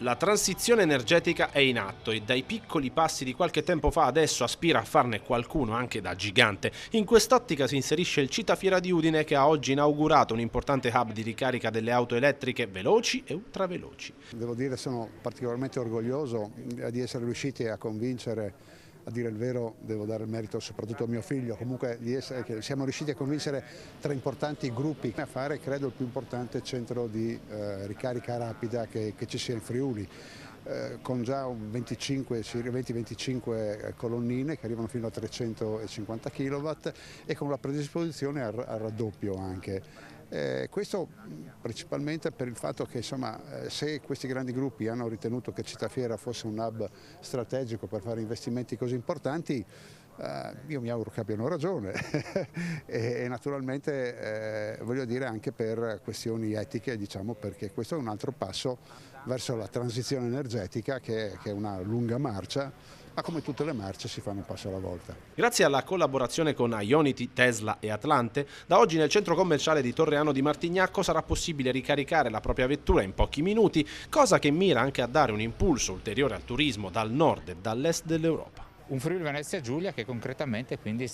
La transizione energetica è in atto e dai piccoli passi di qualche tempo fa adesso aspira a farne qualcuno anche da gigante. In quest'ottica si inserisce il Citafiera di Udine, che ha oggi inaugurato un importante hub di ricarica delle auto elettriche veloci e ultraveloci. Devo dire sono particolarmente orgoglioso di essere riusciti a convincere, a dire il vero devo dare il merito soprattutto a mio figlio, comunque che siamo riusciti a convincere tre importanti gruppi a fare credo il più importante centro di ricarica rapida che ci sia in Friuli. Con già 20-25 colonnine che arrivano fino a 350 kW e con la predisposizione al raddoppio anche. Questo principalmente per il fatto che insomma, se questi grandi gruppi hanno ritenuto che Citafiera fosse un hub strategico per fare investimenti così importanti, io mi auguro che abbiano ragione e naturalmente voglio dire anche per questioni etiche, diciamo, perché questo è un altro passo verso la transizione energetica che è una lunga marcia, ma come tutte le marce si fanno un passo alla volta. Grazie alla collaborazione con Ionity, Tesla e Atlante, da oggi nel centro commerciale di Torreano di Martignacco sarà possibile ricaricare la propria vettura in pochi minuti, cosa che mira anche a dare un impulso ulteriore al turismo dal nord e dall'est dell'Europa. Un Friuli Venezia Giulia che concretamente quindi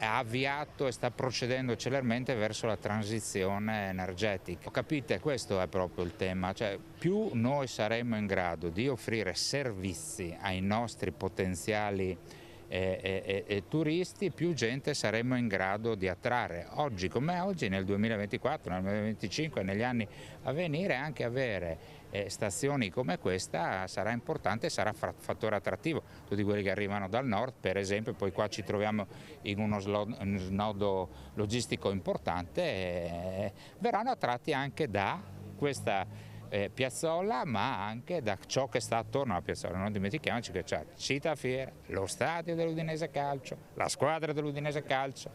ha avviato e sta procedendo celermente verso la transizione energetica. Capite, questo è proprio il tema, cioè più noi saremo in grado di offrire servizi ai nostri potenziali turisti, più gente saremo in grado di attrarre. Oggi come oggi, nel 2024, nel 2025 e negli anni a venire, anche avere stazioni come questa sarà importante, sarà fattore attrattivo. Tutti quelli che arrivano dal nord, per esempio, poi qua ci troviamo in uno snodo logistico importante, verranno attratti anche da questa piazzola, ma anche da ciò che sta attorno alla piazzola. Non dimentichiamoci che c'è Citafiera, lo stadio dell'Udinese Calcio, la squadra dell'Udinese Calcio,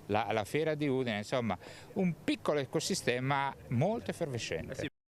la fiera di Udine, insomma un piccolo ecosistema molto effervescente.